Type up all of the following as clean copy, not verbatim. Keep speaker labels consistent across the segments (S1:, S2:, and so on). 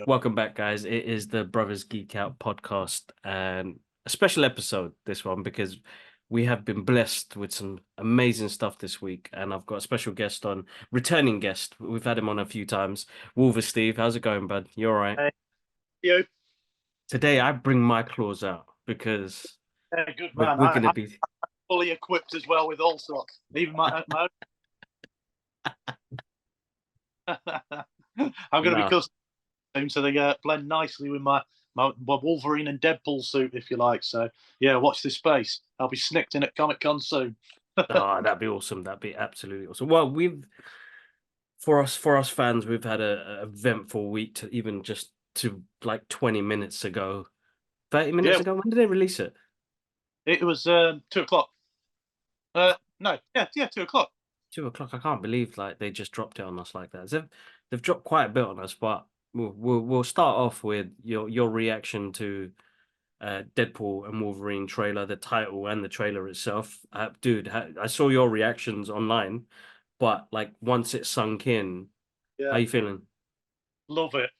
S1: Welcome back, guys. It is the Brothers Geek Out podcast, and a special episode, this one, because we have been blessed with some amazing stuff this week. And I've got a special guest on, returning guest. We've had him on a few times. WolverSteve, how's it going, bud? You all right?
S2: Hey, you.
S1: Today, I bring my claws out because
S2: Good
S1: we're,
S2: man.
S1: we're going to
S2: I'm
S1: be.
S2: fully equipped as well with all sorts. Even my I'm going to be
S1: No,
S2: custom so they blend nicely with my Wolverine and Deadpool suit, if you like. So yeah, watch this space. I'll be snicked in at Comic Con soon.
S1: oh, that'd be awesome. That'd be absolutely awesome. Well, for us fans, we've had a eventful week to even just to like 20 minutes ago. 30 minutes
S2: Yeah,
S1: ago? When did they release it?
S2: it was 2 o'clock. No, yeah, 2 o'clock.
S1: 2 o'clock. I can't believe like they just dropped it on us like that. They've dropped quite a bit on us, but we'll start off with your reaction to Deadpool and Wolverine trailer, the title and the trailer itself. Dude, I saw your reactions online, but like once it sunk in, how
S2: Yeah,
S1: you feeling?
S2: love it.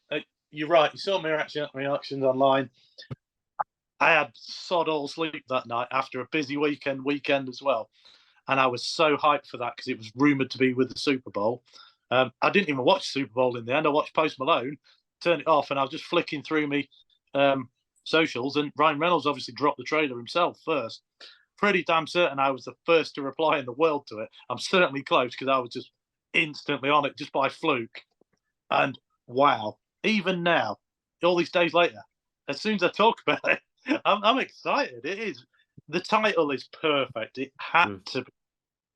S2: You're right. You saw my reactions online. I had sod all sleep that night after a busy weekend as well. And I was so hyped for that because it was rumored to be with the Super Bowl. I didn't even watch Super Bowl in the end. I watched Post Malone, turned it off, and I was just flicking through me socials. And Ryan Reynolds obviously dropped the trailer himself first. Pretty damn certain I was the first to reply in the world to it. I'm certainly close because I was just instantly on it just by fluke. And wow, even now, all these days later, as soon as I talk about it, I'm excited. It is. The title is perfect. It
S1: Mm.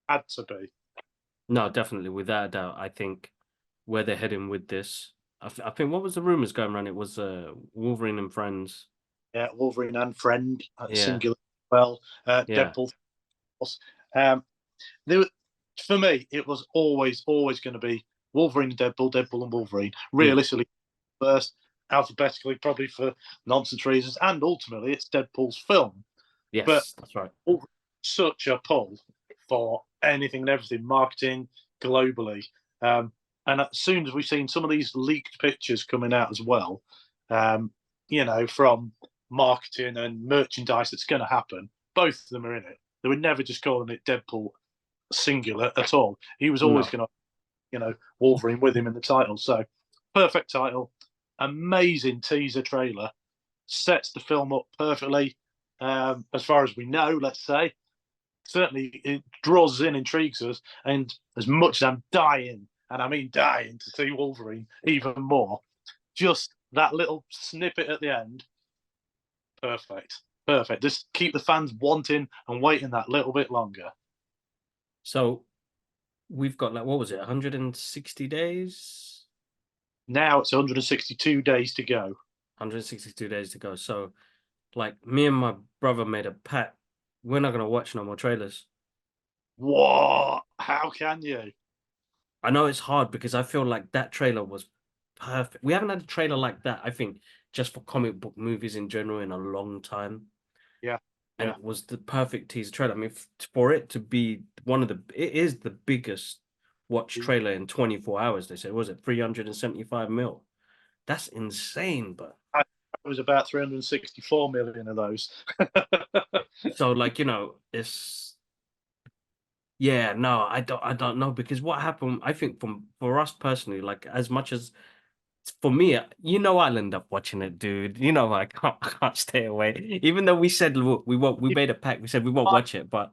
S2: had to be.
S1: No, definitely, without a doubt. I think where they're heading with this. I think what was the rumors going around? It was Wolverine and Friends.
S2: Yeah, Wolverine and Friend,
S1: Yeah,
S2: singular. Well,
S1: yeah.
S2: Deadpool. Um, there, for me, it was always going to be Wolverine and Deadpool, Deadpool and Wolverine.
S1: Mm.
S2: Realistically, first alphabetically, probably for nonsense reasons, and ultimately, it's Deadpool's film. But
S1: Yes, that's right.
S2: such a pull for anything and everything, marketing globally. Um, and as soon as we've seen some of these leaked pictures coming out as well, um, from marketing and merchandise that's going to happen, both of them are in it. They were never just calling it Deadpool singular at all. He was always
S1: No,
S2: going to, Wolverine with him in the title. So perfect title, amazing teaser trailer, sets the film up perfectly. As far as we know, let's say, certainly it draws us in, intrigues us, and as much as I'm dying, and I mean dying to see Wolverine even more, just that little snippet at the end, perfect, perfect. Just keep the fans wanting and waiting that little bit longer.
S1: so we've got like what was it, 160 days?
S2: Now it's 162 days to go.
S1: 162 days to go. So like me and my brother made a pact. We're not gonna watch no more trailers.
S2: What? How can you?
S1: I know it's hard because I feel like that trailer was perfect. We haven't had a trailer like that, I think, just for comic book movies in general in a long time.
S2: Yeah,
S1: And
S2: yeah,
S1: it was the perfect teaser trailer. I mean, for it to be it is the biggest watch trailer in 24 hours, they said. Was it 375 mil? That's insane, but
S2: it was about 364 million of those.
S1: so like, it's yeah, no, I don't know because what happened, I think for us personally, like as much as for me, I'll end up watching it, dude. I can't stay away. Even though we said look, we made a pact, we said we won't watch it, but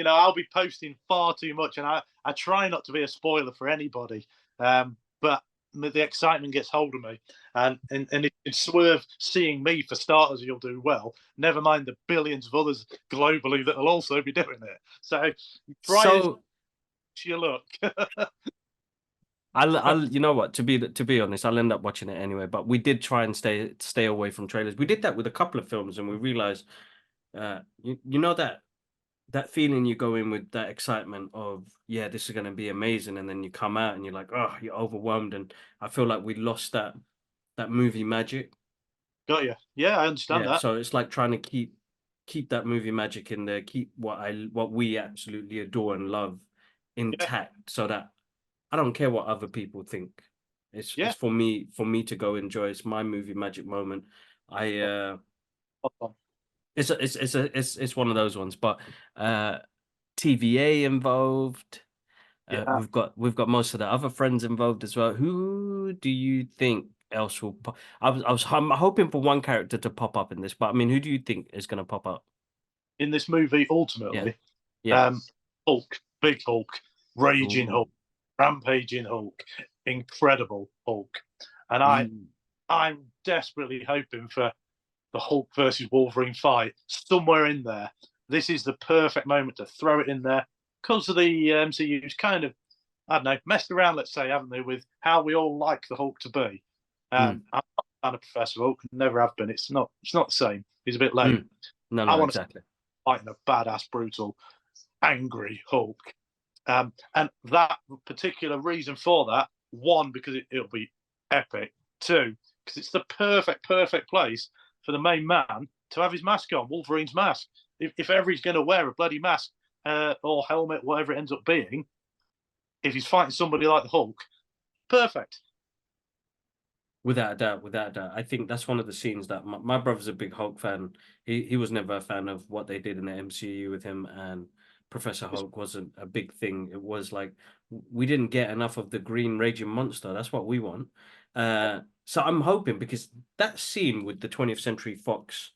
S2: I'll be posting far too much, and I try not to be a spoiler for anybody. But the excitement gets hold of me, and it's worth seeing me for starters. You'll do well. Never mind the billions of others globally that will also be doing it. So try as
S1: so
S2: you look.
S1: I'll you know what, to be honest, I'll end up watching it anyway. But we did try and stay away from trailers. We did that with a couple of films, and we realized you know that feeling you go in with that excitement of yeah, this is gonna be amazing, and then you come out and you're like, oh, you're overwhelmed, and I feel like we lost that movie magic.
S2: Got you. Yeah, I understand
S1: Yeah,
S2: that.
S1: so it's like trying to keep that movie magic in there, keep what we absolutely adore and love
S2: Yeah,
S1: intact, so that I don't care what other people think. It's
S2: Yeah.
S1: it's for me to go enjoy. It's my movie magic moment. I it's one of those ones, but TVA involved.
S2: Yeah.
S1: We've got most of the other friends involved as well. Who do you think else will pop? I'm hoping for one character to pop up in this, but I mean, who do you think is going to pop up?
S2: In this movie,
S1: Yeah,
S2: ultimately,
S1: yeah.
S2: Hulk, big Hulk, raging
S1: Ooh.
S2: Hulk, rampaging Hulk, incredible Hulk, and
S1: Mm.
S2: I'm desperately hoping for the Hulk versus Wolverine fight somewhere in there. This is the perfect moment to throw it in there because of the MCU's kind of, I don't know, messed around, let's say, haven't they, with how we all like the Hulk to be.
S1: Mm.
S2: I'm not a fan of Professor Hulk, never have been. It's not the same. He's a bit lame.
S1: Mm. No,
S2: I
S1: no,
S2: want to
S1: exactly.
S2: fight in a badass, brutal, angry Hulk. And that particular reason for that, one, because it'll be epic. Two, because it's the perfect place for the main man to have his mask on, Wolverine's mask. If ever he's going to wear a bloody mask or helmet, whatever it ends up being, if he's fighting somebody like the Hulk, perfect.
S1: Without a doubt, without a doubt. I think that's one of the scenes that my brother's a big Hulk fan. He was never a fan of what they did in the MCU with him, and Professor
S2: It's,
S1: Hulk wasn't a big thing. It was like we didn't get enough of the green raging monster. That's what we want. So I'm hoping, because that scene with the 20th Century Fox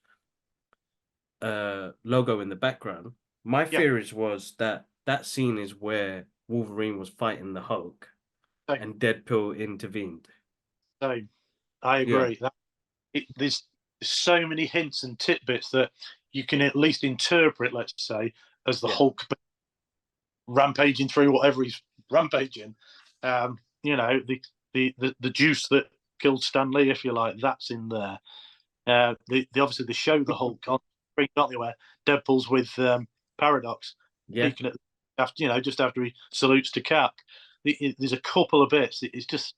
S1: logo in the background, my
S2: yeah,
S1: theories was that that scene is where Wolverine was fighting the Hulk
S2: same,
S1: and Deadpool intervened.
S2: same. I
S1: Yeah,
S2: agree. There's so many hints and tidbits that you can at least interpret, let's say, as the
S1: yeah,
S2: Hulk rampaging through whatever he's rampaging. The juice that killed Stan Lee, if you like, that's in there. Obviously they show the Hulk on screen, don't they, where Deadpool's with Paradox
S1: yeah.
S2: peeking at after just after he salutes to Cap. There's a couple of bits. It's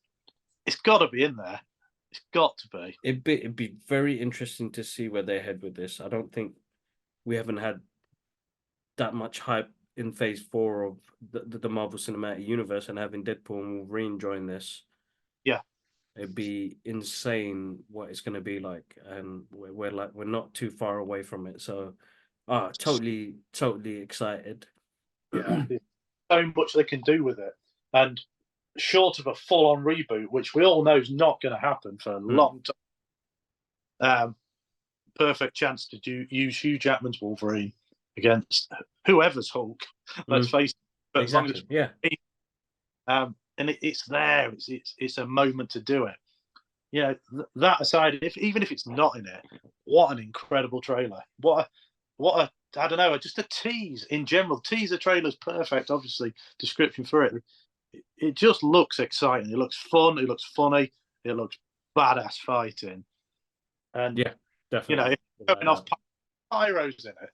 S2: got to be in there. It's got to be.
S1: It'd be very interesting to see where they head with this. I don't think we haven't had that much hype in Phase 4 of the Marvel Cinematic Universe, and having Deadpool and Wolverine join this,
S2: Yeah,
S1: it'd be insane what it's going to be like, and we're not too far away from it. So, totally excited.
S2: yeah. There's so much they can do with it, and short of a full-on reboot, which we all know is not going to happen for a
S1: Mm.
S2: long time. Perfect chance to use Hugh Jackman's Wolverine against whoever's Hulk. Let's
S1: Mm.
S2: face it. But as long as
S1: Exactly. Yeah.
S2: and it's there, it's a moment to do it. Yeah, that aside, even if it's not in it, what an incredible trailer! What a I don't know, just a tease in general. Teaser trailer's perfect. Obviously, description for it. It just looks exciting. It looks fun. It looks funny. It looks badass fighting. And
S1: Yeah. Definitely.
S2: if
S1: Without a
S2: going off
S1: doubt.
S2: pyros in it,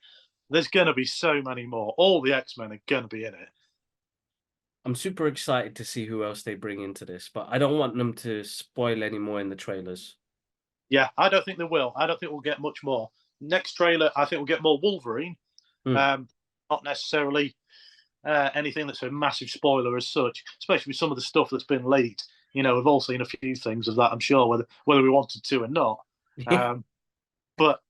S2: there's going to be so many more. All the X-Men are going to be in it.
S1: I'm super excited to see who else they bring into this, but I don't want them to spoil any more in the trailers.
S2: Yeah, I don't think they will. I don't think we'll get much more. Next trailer, I think we'll get more Wolverine.
S1: Mm.
S2: Not necessarily anything that's a massive spoiler as such, especially with some of the stuff that's been leaked. We've all seen a few things of that, I'm sure, whether we wanted to or not. Um, but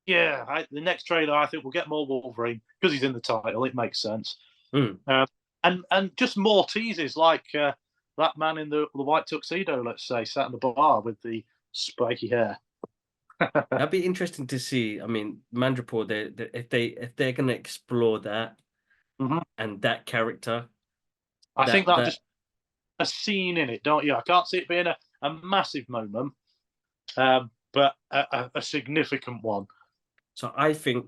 S2: yeah, the next trailer, I think we'll get more Wolverine because he's in the title. It makes sense.
S1: Mm.
S2: And just more teases like that man in the white tuxedo, let's say, sat in the bar with the spiky hair.
S1: That'd be interesting to see. I mean, Mandripoor, if they're gonna explore that
S2: Mhm.
S1: and that character,
S2: I think
S1: that
S2: that
S1: that
S2: just a scene in it, don't you? I can't see it being a massive moment, but a significant one.
S1: so I think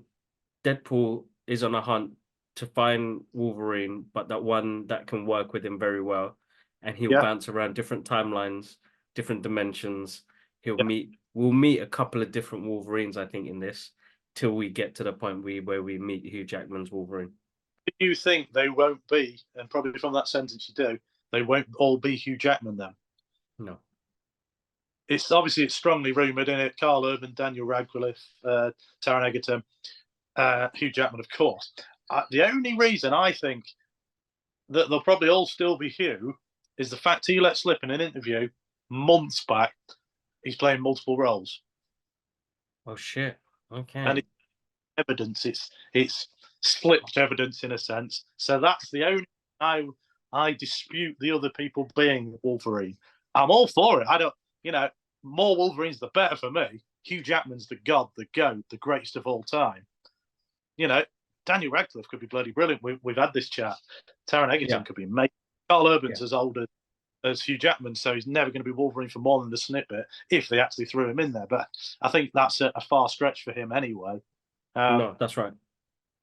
S1: Deadpool is on a hunt to find Wolverine, but that one that can work with him very well, and he'll
S2: Yeah,
S1: bounce around different timelines, different dimensions.
S2: yeah.
S1: We'll meet a couple of different Wolverines, I think, in this, till we get to the point where we meet Hugh Jackman's Wolverine.
S2: Do you think they won't be, and probably from that sentence you do, they won't all be Hugh Jackman then?
S1: No.
S2: It's strongly rumoured in it. Carl Urban, Daniel Radcliffe, Taron Egerton, Hugh Jackman, of course. The only reason I think that they'll probably all still be Hugh is the fact he let slip in an interview months back, he's playing multiple roles,
S1: Oh shit.
S2: and
S1: Okay.
S2: it's evidence. It's slipped evidence in a sense. So that's the only I dispute the other people being Wolverine. I'm all for it. I don't, you know, more Wolverines the better for me. Hugh Jackman's the god, the goat, the greatest of all time. You know, Daniel Radcliffe could be bloody brilliant. We've had this chat. Taron
S1: Yeah.
S2: Egerton could be made. Carl
S1: Yeah.
S2: Urban's as old as Hugh Jackman, so he's never going to be Wolverine for more than the snippet if they actually threw him in there. But I think that's a far stretch for him anyway. Um,
S1: No, that's right.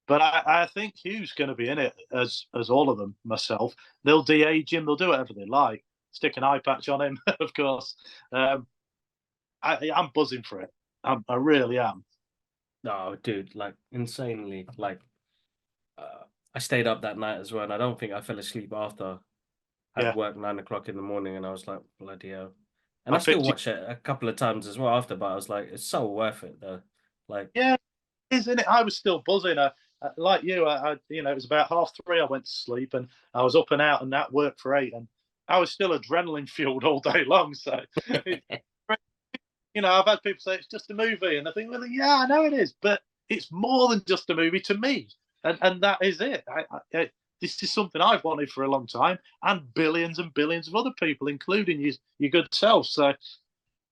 S2: but I think Hugh's going to be in it as all of them. Myself, they'll de-age him. They'll do whatever they like. Stick an eye patch on him, of course. I'm buzzing for it. I really am.
S1: No, dude, like insanely. Like I stayed up that night as well, and I don't think I fell asleep after. Had
S2: Yeah,
S1: work 9 o'clock in the morning, and I was like, bloody hell. And
S2: I
S1: I still
S2: picked you.
S1: watched it a couple of times as well after, but I was like, it's so worth it though. Like,
S2: Yeah, isn't it? I was still buzzing. Like you, it was about 3:30. I went to sleep, and I was up and out, and that worked for 8, and I was still adrenaline fueled all day long. So, it, I've had people say it's just a movie, and I think, well, yeah, I know it is, but it's more than just a movie to me, and that is it. This is something I've wanted for a long time, and billions of other people, including your good self. So,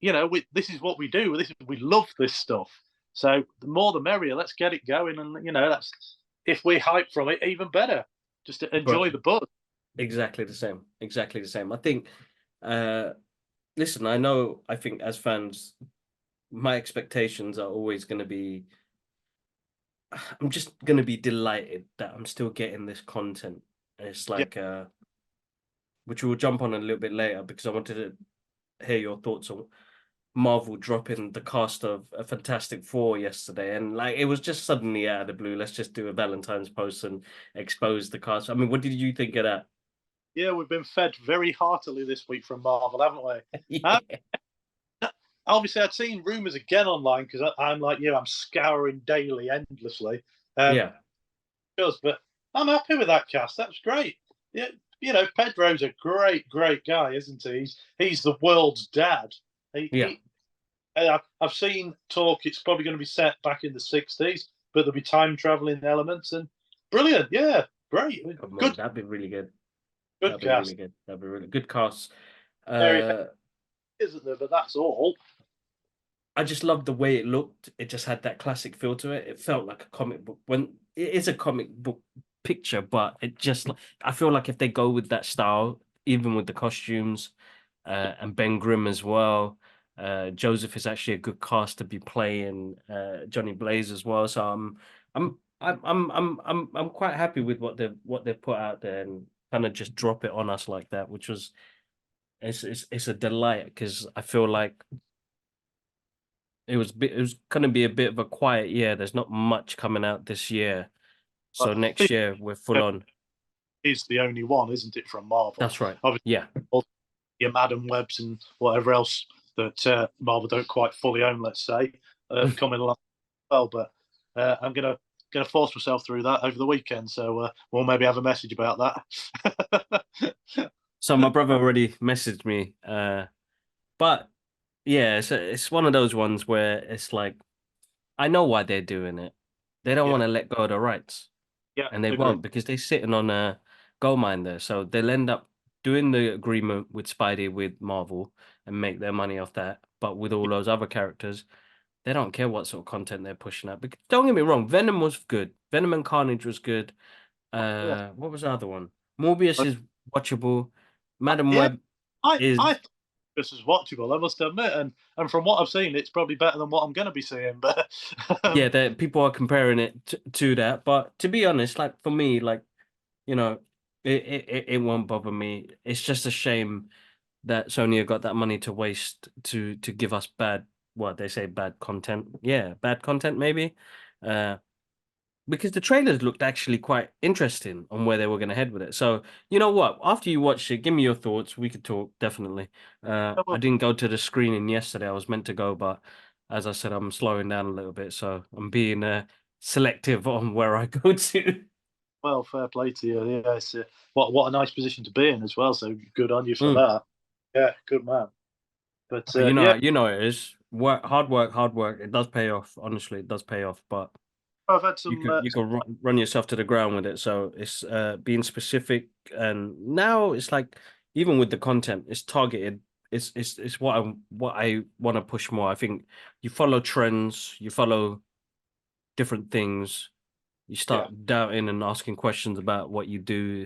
S2: this is what we do. We love this stuff. So the more the merrier. Let's get it going, and that's if we hype from it, even better. Just to
S1: bro,
S2: enjoy the buzz.
S1: exactly the same. Exactly the same. I think, uh, listen, I think as fans, my expectations are always going to be, I'm just going to be delighted that I'm still getting this content. It's
S2: Yeah,
S1: like, which we'll jump on a little bit later because I wanted to hear your thoughts on Marvel dropping the cast of a Fantastic Four yesterday, and like it was just suddenly out of the blue. Let's just do a Valentine's post and expose the cast. I mean, what did you think of that?
S2: yeah, we've been fed very heartily this week from Marvel, haven't we? Uh,
S1: Yeah,
S2: Obviously, I'd seen rumors again online because I'm like you, I'm scouring daily, endlessly. Um,
S1: yeah,
S2: but I'm happy with that cast. That's great. Yeah, Pedro's a great, great guy, isn't he? He's the world's dad. He,
S1: yeah.
S2: he I've seen talk. It's probably going to be set back in the '60s, but there'll be time traveling elements and brilliant. Yeah, great,
S1: Come on,
S2: good,
S1: that'd be really good.
S2: good
S1: That'd be really
S2: cast.
S1: good. That'd be really good cast.
S2: Very,
S1: Uh,
S2: isn't there? But that's all.
S1: I just loved the way it looked. It just had that classic feel to it. It felt like a comic book when it is a comic book picture, but it just I feel like if they go with that style, even with the costumes, and Ben Grimm as well. Joseph is actually a good cast to be playing Johnny Blaze as well. So I'm quite happy with what they've put out there and kind of just drop it on us like that, which was it's a delight because I feel like it was going to be a bit of a quiet year. There's not much coming out this year,
S2: But
S1: so next year we're full on.
S2: is the only one, isn't it, from Marvel?
S1: That's right.
S2: Obviously,
S1: Yeah.
S2: all your Madam Webs and whatever else that Marvel don't quite fully own, let's say, coming along as well. But I'm gonna force myself through that over the weekend. So we'll maybe have a message about that.
S1: So my brother already messaged me, but yeah, it's one of those ones where it's like I know why they're doing it. They don't
S2: Yeah,
S1: want to let go of the rights,
S2: yeah,
S1: and they
S2: agree.
S1: won't because they're sitting on a gold mine there. So they'll end up doing the agreement with Spidey with Marvel and make their money off that. But with all those other characters, they don't care what sort of content they're pushing out. Because don't get me wrong, Venom was good. Venom and Carnage was good.
S2: Yeah,
S1: What was the other one? Morbius is watchable. Madam
S2: yeah.
S1: Web
S2: I
S1: is
S2: thought this was watchable. I must admit, and from what I've seen, it's probably better than what I'm going to be seeing. But
S1: yeah, that people are comparing it to that. But to be honest, like for me, like you know, it won't bother me. It's just a shame that Sony have got that money to waste to give us bad, what they say, bad content. Yeah, bad content maybe. Uh, because the trailers looked actually quite interesting on where they were going to head with it. So you know what? After you watch it, give me your thoughts. We could talk definitely. I didn't go to the screening yesterday. I was meant to go, but as I said, I'm slowing down a little bit, so I'm being selective on where I go to.
S2: well, fair play to you. Yeah, what a nice position to be in as well. So good on you for
S1: Mm.
S2: that. Yeah, good man. But yeah,
S1: You know it is work, hard work. It does pay off. Honestly, it does pay off. But
S2: I've had some.
S1: you can run yourself to the ground with it. So it's being specific, and now it's like even with the content, it's targeted. It's what I want to push more. I think you follow trends, you follow different things, you
S2: Yeah,
S1: start doubting and asking questions about what you do,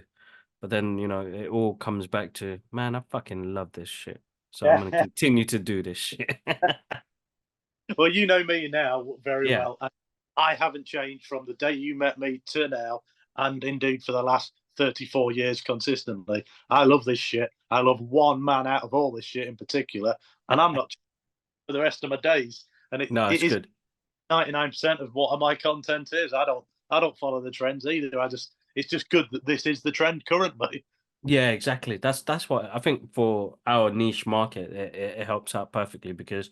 S1: but then it all comes back to, man, I fucking love this shit. So I'm gonna
S2: yeah.
S1: continue to do this shit.
S2: Well, you know me now very
S1: Yeah.
S2: well. And I haven't changed from the day you met me to now, and indeed for the last 34 years consistently. I love this shit. I love one man out of all this shit in particular, and I'm not for the rest of my days. And
S1: No,
S2: it
S1: it's
S2: is
S1: good.
S2: 99% of what my content is. I don't follow the trends either. It's just good that this is the trend currently.
S1: Yeah, exactly. That's what I think for our niche market, it helps out perfectly because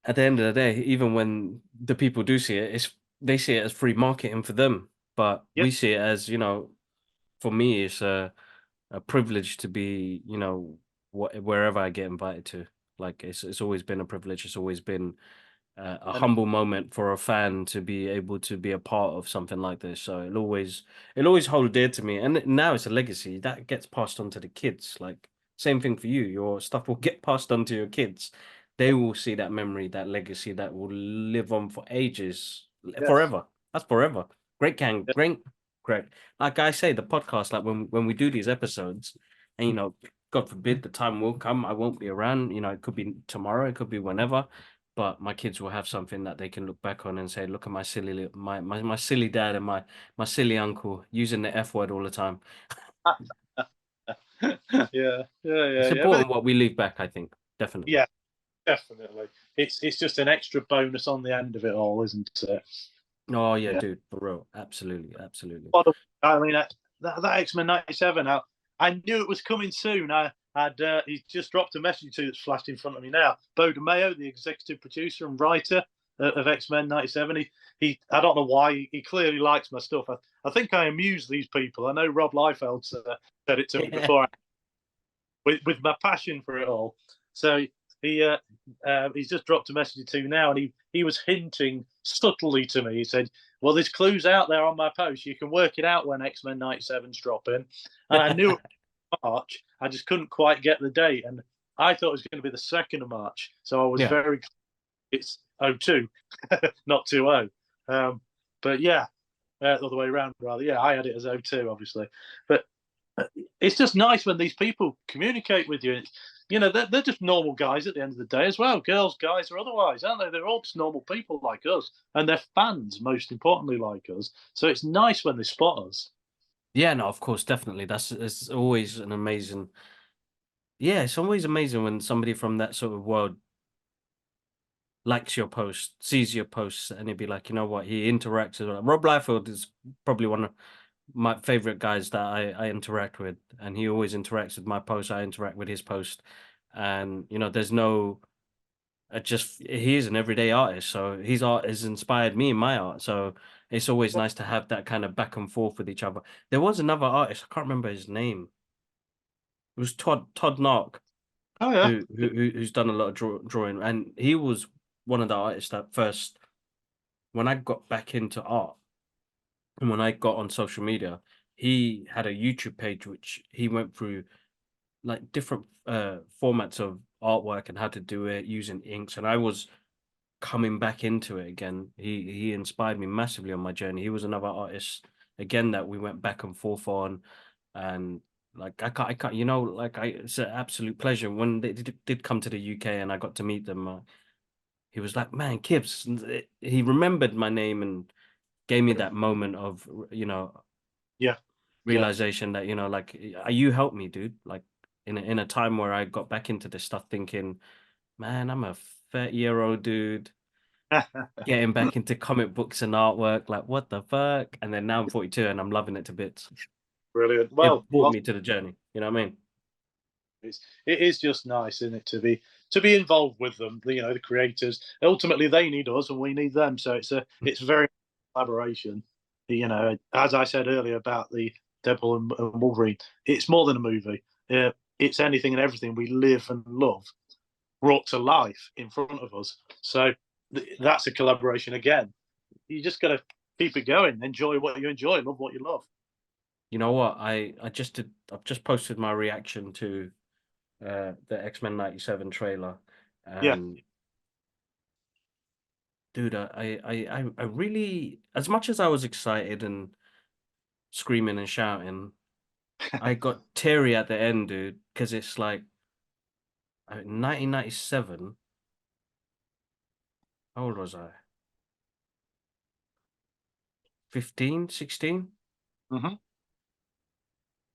S1: at the end of the day, even when the people do see it, they see it as free marketing for them. But
S2: Yeah,
S1: we see it as, for me, it's a privilege to be, wherever I get invited to. Like it's always been a privilege. It's always been a
S2: and
S1: humble moment for a fan to be able to be a part of something like this. So it'll always hold dear to me. And now it's a legacy that gets passed on to the kids. Like same thing for you. Your stuff will get passed on to your kids. They will see that memory, that legacy that will live on for ages,
S2: yes,
S1: forever. That's forever. Great can
S2: yeah,
S1: great great. Like I say, the podcast, like when we do these episodes, and God forbid the time will come, I won't be around. It could be tomorrow, it could be whenever, but my kids will have something that they can look back on and say, "Look at my silly my silly dad and my silly uncle using the F word all the time."
S2: yeah,
S1: It's
S2: yeah. But
S1: important what we leave back, I think, definitely.
S2: yeah, definitely. It's just an extra bonus on the end of it all, isn't it?
S1: Oh yeah,
S2: Yeah.
S1: dude, for real, absolutely, absolutely.
S2: By the way, I mean that X-Men '97. I knew it was coming soon. He's just dropped a message to that's flashed in front of me now. Bo DeMayo, the executive producer and writer of X-Men '97. He I don't know why he clearly likes my stuff. I think I amuse these people. I know Rob Liefeld said it to me
S1: Yeah.
S2: before with my passion for it all. So he's just dropped a message to me now, and he was hinting subtly to me. He said, "Well, there's clues out there on my post. You can work it out when X-Men '97's dropping." And I knew it was March. I just couldn't quite get the date, and I thought it was going to be the 2nd of March. So I was
S1: Yeah.
S2: very. It's '02, not 20. But yeah, the other way around rather. Yeah, I had it as '02, obviously, but it's just nice when these people communicate with you. They're just normal guys at the end of the day as well. Girls, guys, or otherwise, aren't they? They're all just normal people like us, and they're fans, most importantly, like us. So it's nice when they spot us.
S1: Yeah, no, of course, definitely. It's always an amazing. Yeah, it's always amazing when somebody from that sort of world likes your post, sees your posts, and he'd be like, you know what, he interacts with Rob Liefeld is probably one of my favorite guys that I interact with, and he always interacts with my post. I interact with his post, and there's no just he is an everyday artist, so his art has inspired me in my art. So it's always nice to have that kind of back and forth with each other. There was another artist, I can't remember his name. It was Todd Nark,
S2: Oh yeah,
S1: who's done a lot of drawing, and he was one of the artists that first when I got back into art and when I got on social media, he had a YouTube page which he went through like different formats of artwork and how to do it using inks, and I was coming back into it again. He inspired me massively on my journey. He was another artist again that we went back and forth on, and like I can't like it's an absolute pleasure when they did come to the UK and I got to meet them. He was like, man, Kibbs. He remembered my name and gave me that moment of
S2: yeah, yeah.
S1: realization that like you helped me, dude. Like in a time where I got back into this stuff, thinking, man, I'm a 30-year-old dude getting back into comic books and artwork. Like, what the fuck? And then now I'm 42 and I'm loving it to bits.
S2: Brilliant.
S1: It
S2: Well,
S1: brought me to the journey. You know what I mean?
S2: it is just nice, isn't it, to be involved with them. The creators. Ultimately, they need us, and we need them. So it's very collaboration. As I said earlier about the Deadpool and Wolverine, it's more than a movie. It's anything and everything we live and love. brought to life in front of us. So that's a collaboration again. You just got to keep it going, enjoy what you enjoy, love what you love.
S1: You know what? I've just posted my reaction to the X-Men 97 trailer.
S2: Yeah.
S1: And dude, I really, as much as I was excited and screaming and shouting, I got teary at the end, dude, because it's like 1997. How old was I? 15, 16?
S2: Mm-hmm.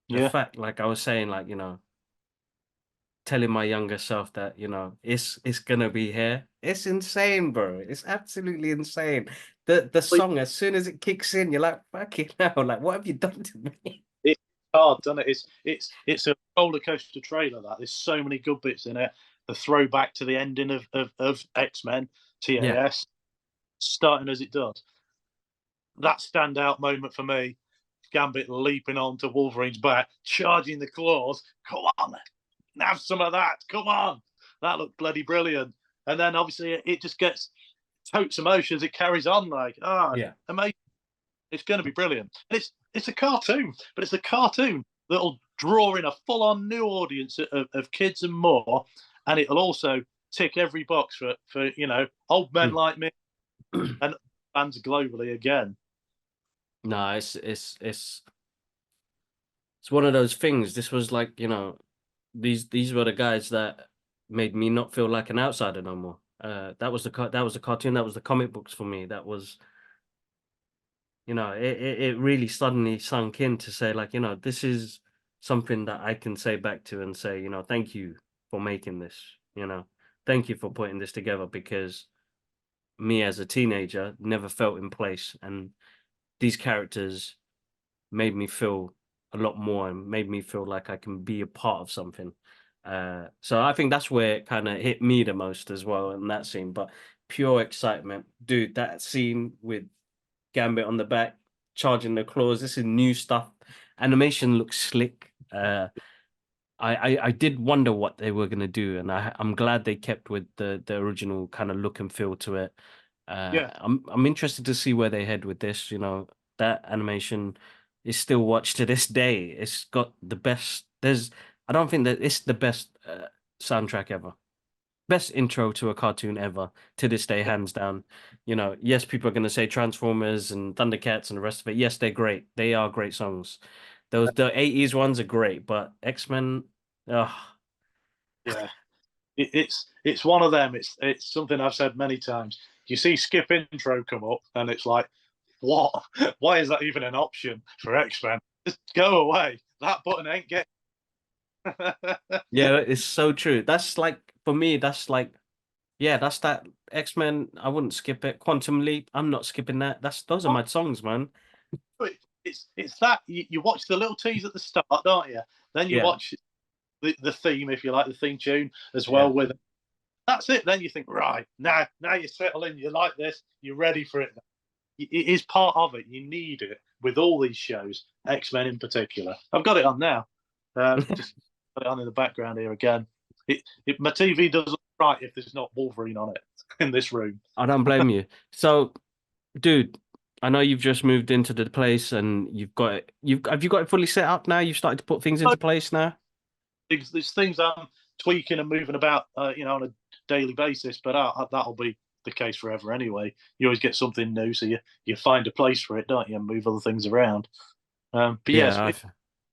S1: The
S2: Yeah.
S1: fact, like I was saying, like, telling my younger self that, it's gonna be here. It's insane, bro. It's absolutely insane. The song, as soon as it kicks in, you're like, fucking hell, like, what have you done to me?
S2: It's hard, doesn't it? It's a roller coaster trailer. That there's so many good bits in it. The throwback to the ending of X-Men
S1: Yeah,
S2: TAS, starting as it does. That standout moment for me, Gambit leaping onto Wolverine's back, charging the claws. Come on, have some of that. Come on. That looked bloody brilliant. And then obviously it just gets totes emotions. It carries on like,
S1: yeah.
S2: amazing. It's going to be brilliant. And it's a cartoon, but it's a cartoon that'll draw in a full-on new audience of kids and more, and it'll also tick every box for old men like me and fans globally again.
S1: No, it's one of those things. This was like, these were the guys that made me not feel like an outsider no more. That was that was the cartoon, that was the comic books for me. That was, it really suddenly sunk in to say, like, this is something that I can say back to and say, thank you for making this, thank you for putting this together, because me as a teenager never felt in place, and these characters made me feel a lot more and made me feel like I can be a part of something. So I think that's where it kind of hit me the most as well in that scene. But pure excitement, dude. That scene with Gambit on the back, charging the claws. This is new stuff. Animation looks slick. I did wonder what they were gonna do, and I'm glad they kept with the original kind of look and feel to it.
S2: Yeah,
S1: I'm interested to see where they head with this. That animation is still watched to this day. It's got the best. I don't think that it's the best soundtrack ever. Best intro to a cartoon ever to this day, hands down. Yes, people are going to say Transformers and Thundercats and the rest of it. Yes, they're great. They are great songs. The 80s ones are great, but X-Men, oh,
S2: yeah. It's one of them. It's something I've said many times. You see Skip intro come up, and it's like, what? Why is that even an option for X-Men? Just go away. That button ain't getting.
S1: yeah, it's so true. That's like, for me, that's like, yeah, that's that X-Men. I wouldn't skip it. Quantum Leap, I'm not skipping that. Those are my songs, man.
S2: It's that you watch the little tease at the start, don't you? Then you
S1: Yeah,
S2: watch the theme, if you like, the theme tune as
S1: yeah.
S2: well with it. That's it. Then you think, right, now you settle in, you like this, you're ready for it. It is part of it. You need it with all these shows, X-Men in particular. I've got it on now. Just put it on in the background here again. My TV doesn't look right if there's not Wolverine on it in this room.
S1: I don't blame you. So, dude, I know you've just moved into the place and have you got it fully set up now? You've started to put things into place now?
S2: There's things I'm tweaking and moving about, on a daily basis, but that'll be the case forever anyway. You always get something new, so you find a place for it, don't you, and move other things around. But yes,
S1: Yeah,
S2: it's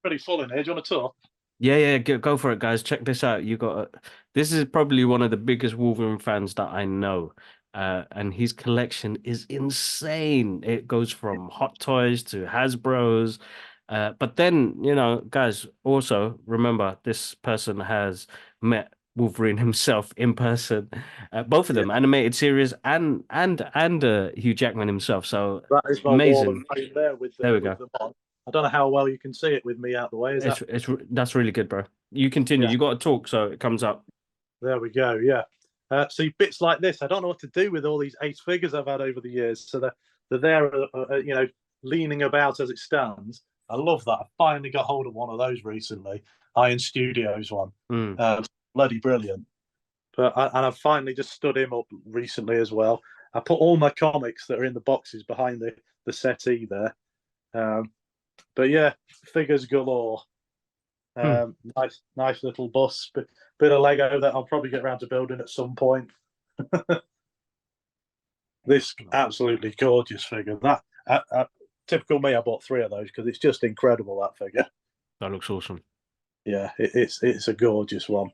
S2: pretty full in here. Do you want to talk?
S1: yeah, go for it, guys. Check this out. This is probably one of the biggest Wolverine fans that I know. And his collection is insane. It goes from Hot Toys to Hasbro's. But then, guys, also remember this person has met Wolverine himself in person. Both of
S2: Yeah,
S1: them, animated series and Hugh Jackman himself. So
S2: that is my wall of
S1: amazing.
S2: fame there
S1: There we
S2: with
S1: go.
S2: them on. I don't know how well you can see it with me out the way. Is that?
S1: That's really good, bro. You continue.
S2: Yeah,
S1: You got to talk so it comes up.
S2: there we go. Yeah. See bits like this. I don't know what to do with all these ace figures I've had over the years. So they're there, leaning about as it stands. I love that. I finally got hold of one of those recently. Iron Studios one.
S1: Mm.
S2: Bloody brilliant. And I've finally just stood him up recently as well. I put all my comics that are in the boxes behind the settee there. But yeah, figures galore. Nice little bus, bit of Lego that I'll probably get around to building at some point. This absolutely gorgeous figure. Typical me, I bought 3 of those because it's just incredible, that figure.
S1: That looks awesome.
S2: Yeah, it's a gorgeous one.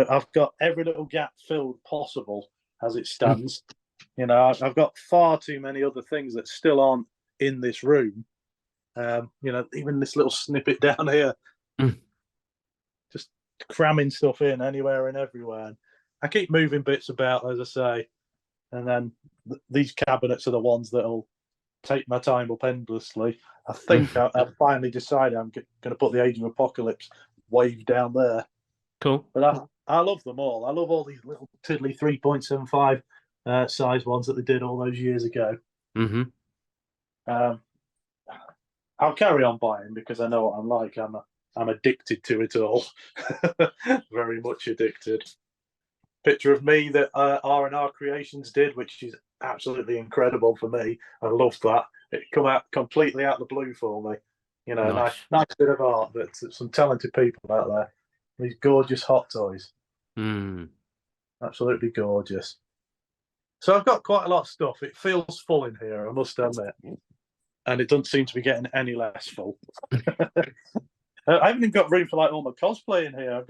S2: I've got every little gap filled possible as it stands. I've got far too many other things that still aren't in this room. Even this little snippet down here, just cramming stuff in anywhere and everywhere. And I keep moving bits about, as I say, and then these cabinets are the ones that'll take my time up endlessly. I think I've finally decided I'm going to put the Age of Apocalypse wave down there.
S1: Cool.
S2: But I love them all. I love all these little tiddly 3.75 size ones that they did all those years ago. I'll carry on buying because I know what I'm like. I'm addicted to it all. Very much addicted. Picture of me that R&R Creations did, which is absolutely incredible for me. I love that. It come out completely out of the blue for me.
S1: Nice.
S2: Nice bit of art. But some talented people out there. These gorgeous hot toys. Absolutely gorgeous. So I've got quite a lot of stuff. It feels full in here, I must admit. And it doesn't seem to be getting any less full. I haven't even got room for all my cosplay in here. I've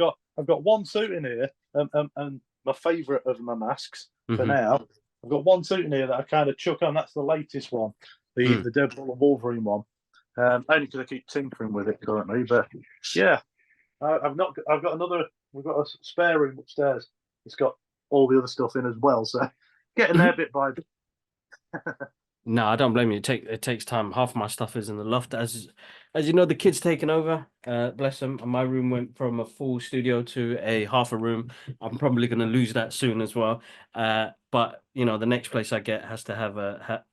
S2: got one suit in here, and my favourite of my masks for now. I've got one suit in here that I kind of chuck on. That's the latest one, the Deadpool and Wolverine one. Only because I keep tinkering with it currently. But yeah, I've got another. We've got a spare room upstairs. It's got all the other stuff in as well. So getting there bit by bit.
S1: No, I don't blame you. It takes time. Half my stuff is in the loft. As you know, the kids taking over. Bless them. And my room went from a full studio to a half a room. I'm probably going to lose that soon as well. But the next place I get has to have a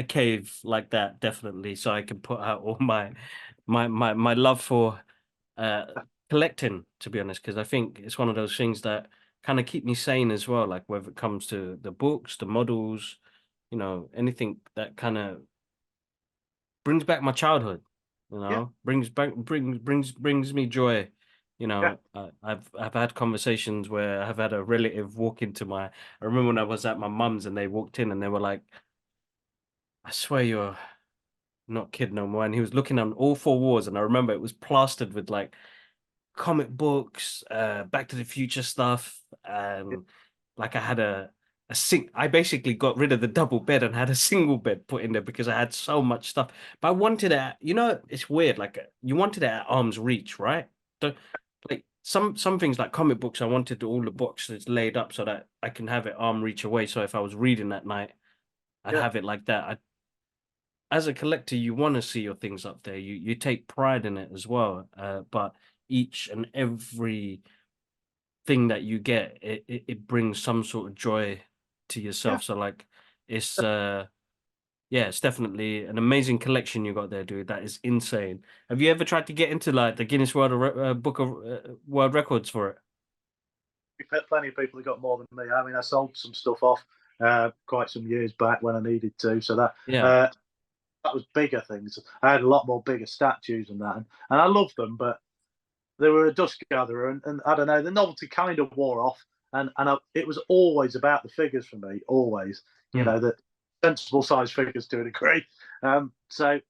S1: cave like that, definitely, so I can put out all my love for collecting. To be honest, because I think it's one of those things that kind of keep me sane as well. Like whether it comes to the books, the models. Anything that kind of brings back my childhood, brings me joy. I've had conversations where I've had a relative walk into I remember when I was at my mum's and they walked in and they were like, I swear you're not kid no more. And he was looking on all 4 walls, and I remember it was plastered with comic books, Back to the Future stuff, and I had I basically got rid of the double bed and had a single bed put in there because I had so much stuff. But I wanted it, it's weird. You wanted it at arm's reach, right? Some things like comic books, I wanted all the boxes laid up so that I can have it arm reach away. So if I was reading that night, I'd have it like that. As a collector, you want to see your things up there. You take pride in it as well. But each and every thing that you get, it brings some sort of joy to yourself. So it's it's definitely an amazing collection you got there, dude. That is insane. Have you ever tried to get into the Guinness Book of World Records for it?
S2: Plenty of people have got more than me. I mean, I sold some stuff off quite some years back when I needed to. So that was bigger things. I had a lot more bigger statues and that, and I loved them, but they were a dust gatherer, and I don't know, the novelty kind of wore off, and it was always about the figures for me, always. The sensible size figures to a degree. So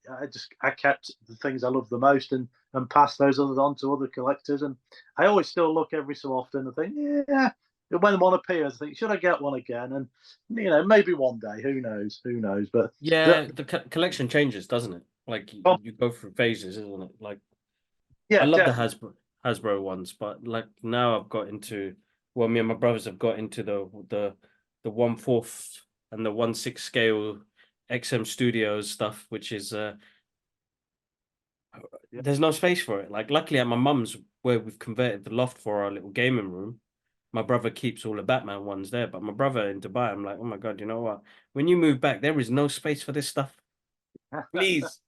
S2: I kept the things I loved the most and passed those others on to other collectors. And I always still look every so often and think, yeah, when one appears, I think, should I get one again? And maybe one day, who knows? But
S1: yeah, the collection changes, doesn't it? You go through phases, isn't it?
S2: Yeah,
S1: I love
S2: definitely.
S1: the Hasbro ones, but now I've got into, well, me and my brothers have got into the 1/4 and the 1/6 scale XM Studios stuff, which is there's no space for it. Luckily at my mum's, where we've converted the loft for our little gaming room, my brother keeps all the Batman ones there. But my brother in Dubai, I'm like, oh my God, you know what? When you move back, there is no space for this stuff. Please.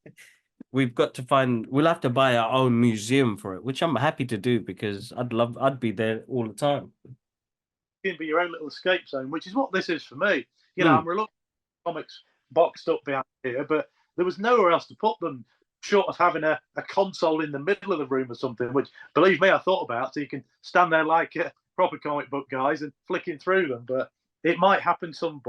S1: We'll have to buy our own museum for it, which I'm happy to do because I'd be there all the time.
S2: can be your own little escape zone, which is what this is for me. You know,
S1: Mm.
S2: I'm reluctant comics boxed up behind here, but there was nowhere else to put them short of having a console in the middle of the room or something, which, believe me, I thought about, so you can stand there like proper comic book guys and flicking through them. But it might happen at some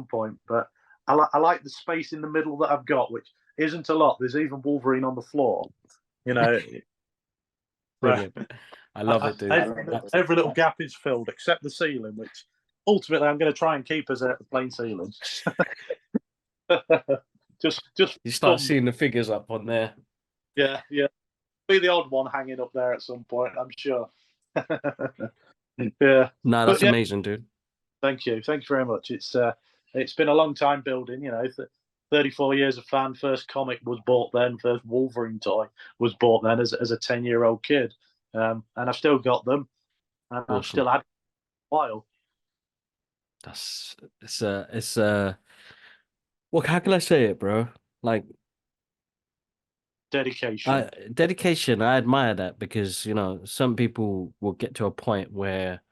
S2: point. But I like the space in the middle that I've got, which isn't a lot. There's even Wolverine on the floor. You know,
S1: Brilliant. I love it, dude.
S2: every little gap is filled except the ceiling, which ultimately I'm going to try and keep as a plain ceiling. just
S1: You start
S2: fun.
S1: seeing the figures up on there.
S2: Yeah. Be the odd one hanging up there at some point, I'm sure. Yeah.
S1: No, that's amazing, dude.
S2: Thank you very much. It's been a long time building. You know, 34 years of fan. First comic was bought then. First Wolverine toy was bought then as a 10-year-old kid, and I've still got them, and
S1: Awesome.
S2: I've still had a while.
S1: It's well, how can I say it, bro? Like
S2: Dedication.
S1: dedication. I admire that because, you know, some people will get to a point where,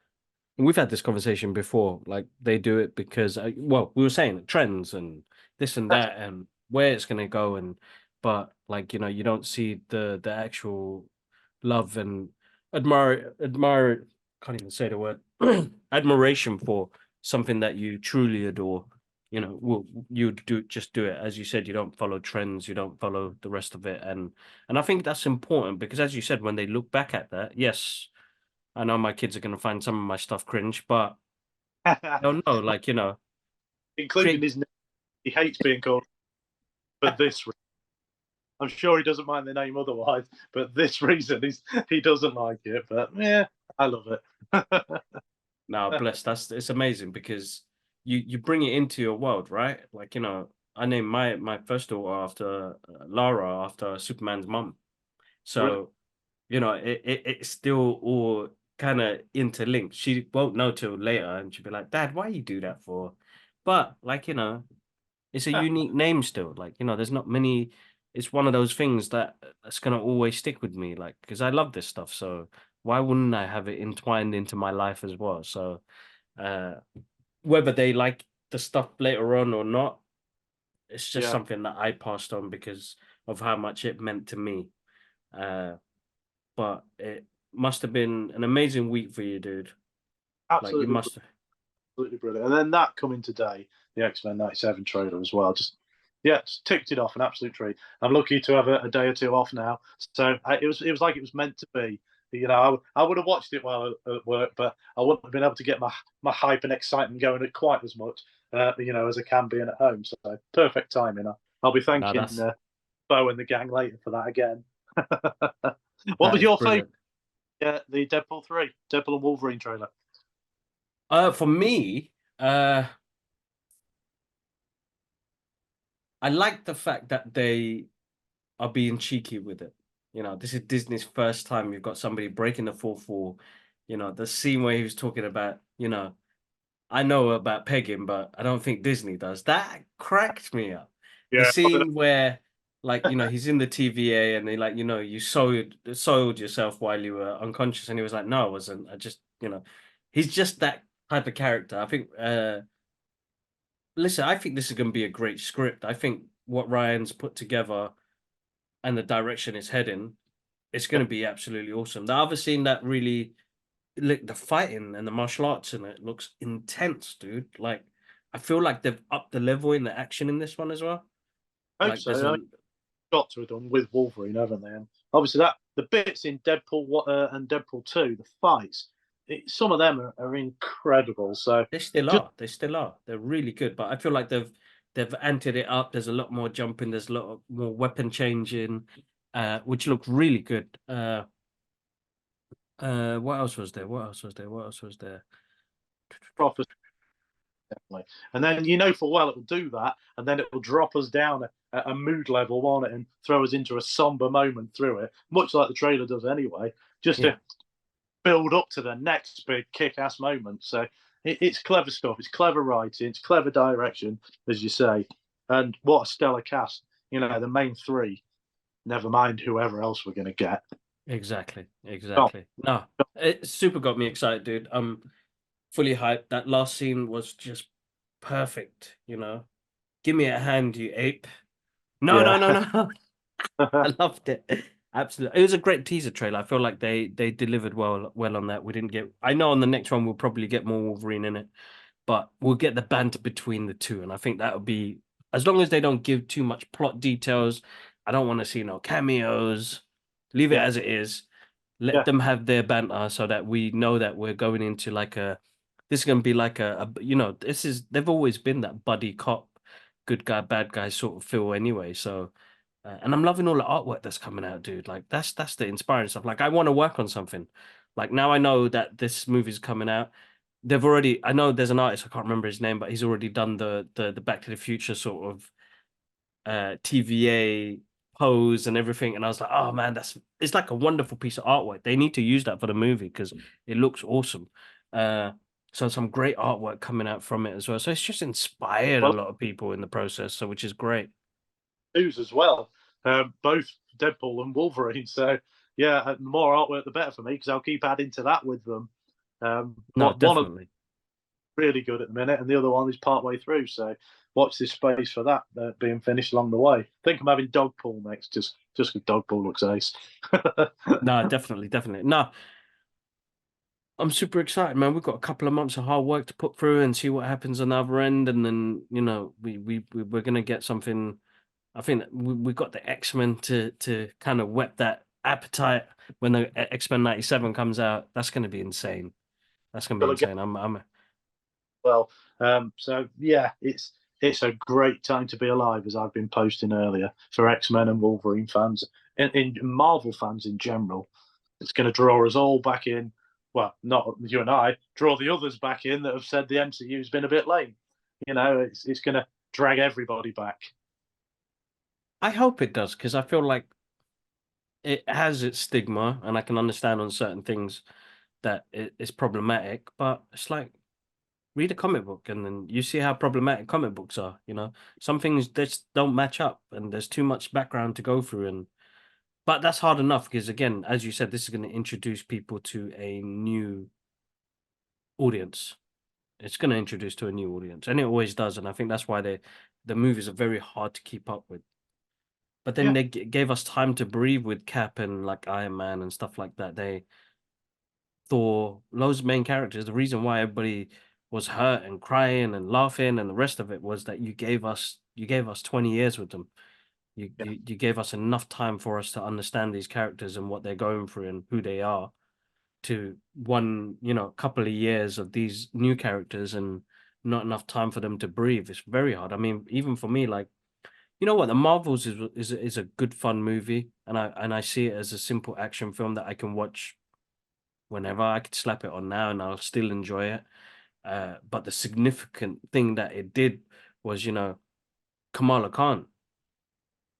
S1: and we've had this conversation before, like they do it because, well, we were saying trends and this and that and where it's going to go. But like, you know, you don't see the actual love and admire, can't even say the word, admiration for something that you truly adore. You know, you just do it. As you said, you don't follow trends, you don't follow the rest of it. And I think that's important because, as you said, when they look back at that, yes, I know my kids are going to find some of my stuff cringe, but I don't know, like, you know,
S2: Including his name. He hates being called for this reason. I'm sure he doesn't mind the name otherwise, but this reason he doesn't like it. But yeah, I love it.
S1: no, bless. It's amazing because you bring it into your world, right? Like, you know, I named my first daughter after Lara, after Superman's mum. So, you know, it's still all kind of interlinked. She won't know till later, and she'll be like, "Dad, why you do that for?" But like, you know, it's a unique name still. Like, you know, there's not many. It's one of those things that's gonna always stick with me, like, because I love this stuff. So why wouldn't I have it entwined into my life as well? So uh, whether they like the stuff later on or not, it's just
S2: Yeah,
S1: something that I passed on because of how much it meant to me. Uh, but it must have been an amazing week for you, dude. Like you
S2: absolutely,
S1: must.
S2: absolutely brilliant. And then that coming today, the X-Men '97 trailer as well. Just ticked it off, an absolute treat. I'm lucky to have a day or two off now, so it was like it was meant to be. You know, I would have watched it while at work, but I wouldn't have been able to get my hype and excitement going at quite as much, you know, as I can being at home. So perfect timing. I'll be
S1: No,
S2: thanking Bo and the gang later for that again. What
S1: that
S2: was
S1: is
S2: your favourite?
S1: brilliant.
S2: The Deadpool 3, Deadpool and Wolverine trailer.
S1: For me, I like the fact that they are being cheeky with it. You know, this is Disney's first time you've got somebody breaking the fourth wall. You know, the scene where he was talking about, you know, I know about pegging, but I don't think Disney does. That cracked me up. The
S2: Yeah,
S1: scene where, like, you know, he's in the TVA and they like, you know, you soiled yourself while you were unconscious, and he was like, no, I wasn't. I just, you know, he's just that type of character. I think. Listen, I think this is going to be a great script. I think what Ryan's put together and the direction it's heading, it's going to be absolutely awesome. The other scene that really, like the fighting and the martial arts in it looks intense, dude. Like, I feel like they've upped the level in the action in this one as well.
S2: I hope
S1: Like, there's
S2: so.
S1: a
S2: Got to have done with Wolverine, haven't they? And obviously, that the bits in Deadpool and Deadpool 2, the fights, some of them are incredible. So
S1: they still
S2: just
S1: are. They still are. They're really good, but I feel like they've anteed it up. There's a lot more jumping. There's a lot more weapon changing, which look really good. What else was there? What else was there? What else was there?
S2: proper, definitely. And then you know full well it will do that, and then it will drop us down a mood level on it and throw us into a somber moment through it, much like the trailer does anyway, just
S1: Yeah,
S2: to build up to the next big kick-ass moment. So it's clever stuff. It's clever writing. It's clever direction, as you say. And what a stellar cast. You know, the main three. Never mind whoever else we're going to get.
S1: exactly.
S2: Oh,
S1: No, it super got me excited, dude. fully hyped. That last scene was just perfect. You know, give me a hand, you ape. No, no,
S2: Yeah.
S1: no, no. I loved it. Absolutely. It was a great teaser trailer. I feel like they delivered well on that. We didn't get I know on the next one we'll probably get more Wolverine in it, but we'll get the banter between the two. And I think that would be as long as they don't give too much plot details. I don't want to see no cameos. Leave it
S2: Yeah.
S1: as it is. Let
S2: Yeah.
S1: them have their banter so that we know that we're going into like this is gonna be like you know, they've always been that buddy cop, good guy, bad guy sort of feel anyway. So and I'm loving all the artwork that's coming out, dude. Like that's the inspiring stuff. Like I want to work on something. Like now I know that this movie's coming out. I know there's an artist, I can't remember his name, but he's already done the Back to the Future sort of TVA pose and everything. And I was like, oh man, it's like a wonderful piece of artwork. They need to use that for the movie because it looks awesome. Uh so some great artwork coming out from it as well. So it's just inspired a
S2: Well,
S1: lot of people in the process, so which is great.
S2: news as well. Both Deadpool and Wolverine. So yeah, the more artwork, the better for me because I'll keep adding to that with them.
S1: No,
S2: One of them
S1: definitely.
S2: really good at the minute, and the other one is part way through. So watch this space for that being finished along the way. I think I'm having Dogpool next, just because Dogpool looks ace.
S1: No, definitely, definitely. No, I'm super excited, man. We've got a couple of months of hard work to put through and see what happens on the other end, and then you know we're gonna get something. I think that we got the X-Men to kind of whet that appetite when the X-Men 97 comes out. That's gonna be insane. That's gonna be
S2: Well, again,
S1: insane. I'm
S2: well, so yeah, it's a great time to be alive, as I've been posting earlier for X Men and Wolverine fans, and in Marvel fans in general. It's going to draw us all back in. Well, not you and I, draw the others back in that have said the MCU's been a bit lame. You know, it's going to drag everybody back.
S1: I hope it does because I feel like it has its stigma, and I can understand on certain things that it's problematic, but it's like read a comic book and then you see how problematic comic books are, you know. Some things just don't match up and there's too much background to go through, and but that's hard enough because again, as you said, this is going to introduce people to a new audience. It's going to introduce to a new audience, and it always does, and I think that's why the movies are very hard to keep up with. But then
S2: Yeah,
S1: they gave us time to breathe with Cap and like Iron Man and stuff like that. They Thor, those main characters, the reason why everybody was hurt and crying and laughing and the rest of it was that you gave us 20 years with them. You,
S2: yeah,
S1: you you gave us enough time for us to understand these characters and what they're going through and who they are to one, couple of years of these new characters and not enough time for them to breathe. It's very hard. I mean, even for me, like, you know what, the Marvels is a good fun movie, and I see it as a simple action film that I can watch whenever. I could slap it on now and I'll still enjoy it. But the significant thing that it did was, Kamala Khan.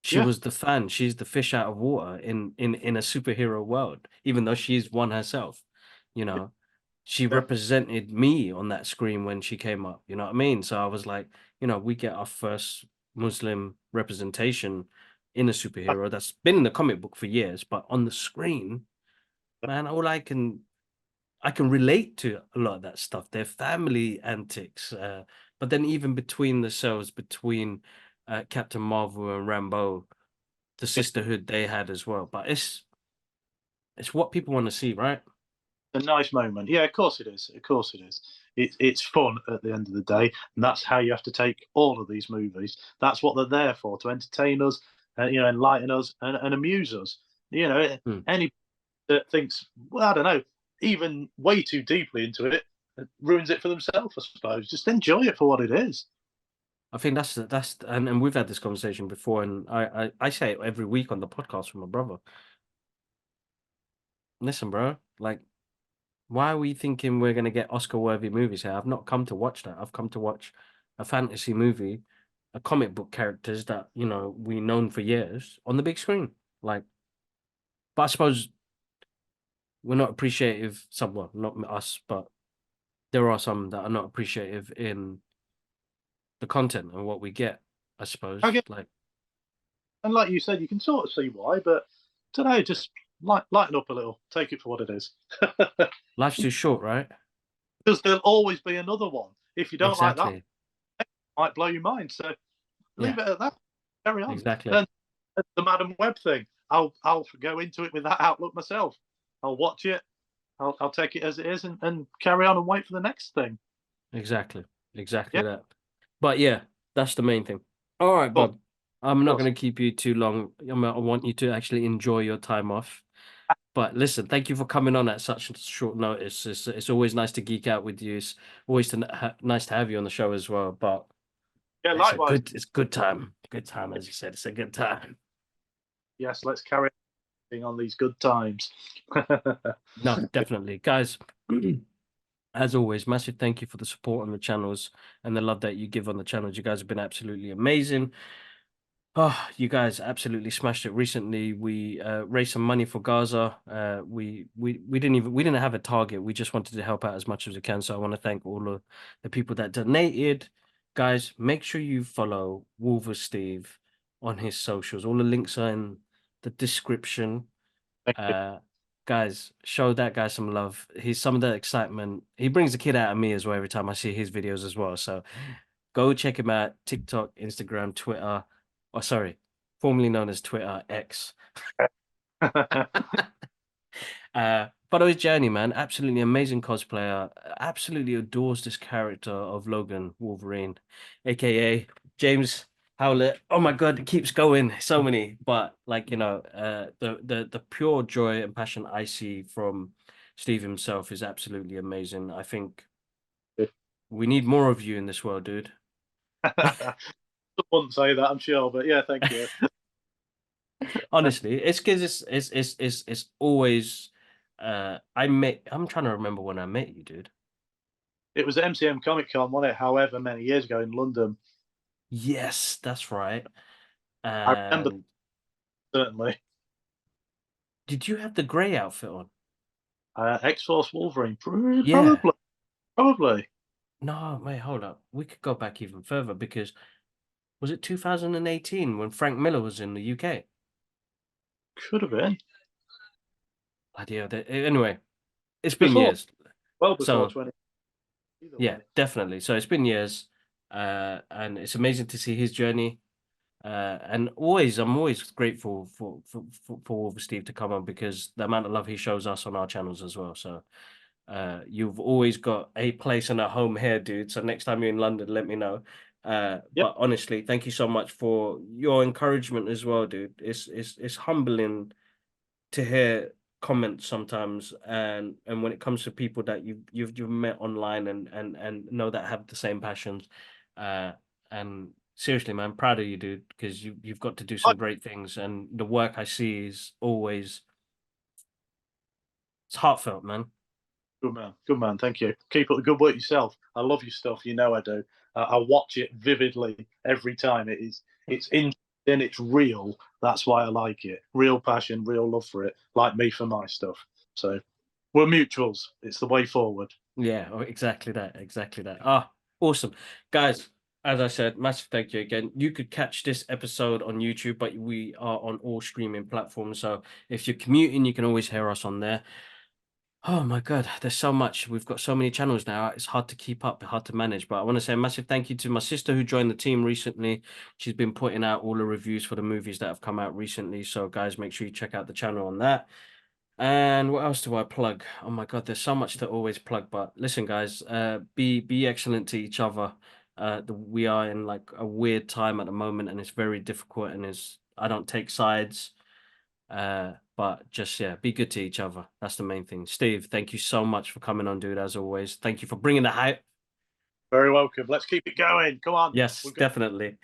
S1: She
S2: yeah,
S1: was the fan. She's the fish out of water in a superhero world, even though she's one herself. You know, she
S2: yeah.
S1: represented me on that screen when she came up. You know what I mean? So I was like, we get our first Muslim representation in a superhero that's been in the comic book for years, but on the screen, man, I can relate to a lot of that stuff. Their family antics, but then even between the cells, between Captain Marvel and Rambeau, the sisterhood they had as well. But it's what people want to see, right?
S2: A nice moment. Yeah, of course it is. Of course it is. It's fun at the end of the day, and that's how you have to take all of these movies. That's what they're there for, to entertain us, enlighten us, and amuse us.
S1: Hmm.
S2: Any that thinks, well, I don't know, even way too deeply into it, ruins it for themselves. I suppose. Just enjoy it for what it is.
S1: I think and we've had this conversation before, and I say it every week on the podcast with my brother. Listen, bro, like, why are we thinking we're gonna get Oscar-worthy movies here? I've not come to watch that. I've come to watch a fantasy movie, a comic book characters that we known for years on the big screen. Like, but I suppose we're not appreciative. Some, well, not us, but there are some that are not appreciative in the content and what we get. I
S2: I
S1: suppose.
S2: guess,
S1: Like,
S2: and like you said, you can sort of see why, but today just lighten up a little, take it for what it is.
S1: life's too short, right?
S2: because there'll always be another one. If you don't like that,
S1: Exactly.
S2: it might blow your mind. So
S1: Yeah,
S2: leave it at that. Carry on.
S1: exactly.
S2: And the Madam Web thing, I'll go into it with that outlook myself. I'll watch it. I'll take it as it is and carry on and wait for the next thing.
S1: Exactly. Exactly
S2: Yeah,
S1: that. But yeah, that's the main thing. All right,
S2: of
S1: bud. I'm not
S2: course.
S1: going to keep you too long. I want you to actually enjoy your time off. But listen, thank you for coming on at such short notice. It's always nice to geek out with you. It's always nice to have you on the show as well. But
S2: Yeah, likewise.
S1: it's good time. Good time, as you said. It's a good time.
S2: Yes, let's carry on these good times.
S1: No, definitely. Guys, as always, massive thank you for the support on the channels and the love that you give on the channels. You guys have been absolutely amazing. Oh, you guys absolutely smashed it recently. We raised some money for Gaza. We didn't have a target. We just wanted to help out as much as we can. So I want to thank all of the people that donated. Guys, make sure you follow WolverSteve on his socials. All the links are in the description.
S2: Thank you.
S1: Uh, guys, show that guy some love. He's some of the excitement. He brings the kid out of me as well every time I see his videos as well. So go check him out. TikTok, Instagram, Twitter. Oh, sorry, formerly known as Twitter X. Follow his journey, man. Absolutely amazing cosplayer. Absolutely adores this character of Logan Wolverine, aka James Howlett. Oh my God, it keeps going. So many, but like the pure joy and passion I see from Steve himself is absolutely amazing. I think we need more of you in this world, dude.
S2: Wouldn't say that, I'm sure, but yeah, thank you.
S1: Honestly, it's because it's always I'm trying to remember when I met you, dude.
S2: It was MCM Comic Con, wasn't it? However many years ago in London.
S1: Yes, that's right.
S2: I remember
S1: And
S2: certainly.
S1: did you have the grey outfit on?
S2: X Force Wolverine,
S1: Yeah.
S2: probably
S1: No, wait, hold up. We could go back even further because was it 2018 when Frank Miller was in the UK?
S2: could have been
S1: Idea. Anyway, it's been
S2: before,
S1: years.
S2: well before
S1: So
S2: 20. Either
S1: yeah,
S2: way,
S1: definitely. So it's been years. And it's amazing to see his journey. And I'm always grateful for Steve to come on because the amount of love he shows us on our channels as well. So you've always got a place and a home here, dude. So next time you're in London, let me know.
S2: yep.
S1: But honestly, thank you so much for your encouragement as well, dude. It's humbling to hear comments sometimes, and when it comes to people that you've met online and know that have the same passions, uh, and seriously, man, proud of you, dude, because you've got to do some great things, and the work I see is always it's heartfelt, man.
S2: Good man. Thank you. Keep up the good work yourself. I love your stuff. You know I do. I watch it vividly every time. It's interesting. It's real. That's why I like it. Real passion, real love for it. Like me for my stuff. So we're mutuals. It's the way forward.
S1: Yeah, exactly that, exactly that. Ah, awesome, guys. As I said, massive thank you again. You could catch this episode on YouTube, but we are on all streaming platforms. So if you're commuting, you can always hear us on there. Oh my God, there's so much. We've got so many channels now. It's hard to keep up, hard to manage. But I want to say a massive thank you to my sister who joined the team recently. She's been putting out all the reviews for the movies that have come out recently. So guys, make sure you check out the channel on that. And what else do I plug? Oh my God, there's so much to always plug. But listen, guys, be excellent to each other. We are in like a weird time at the moment, and it's very difficult. And I don't take sides. But just yeah, be good to each other. That's the main thing. Steve, thank you so much for coming on, dude. As always, thank you for bringing the hype.
S2: Very welcome. Let's keep it going. Come on.
S1: Yes,
S2: We've got
S1: definitely.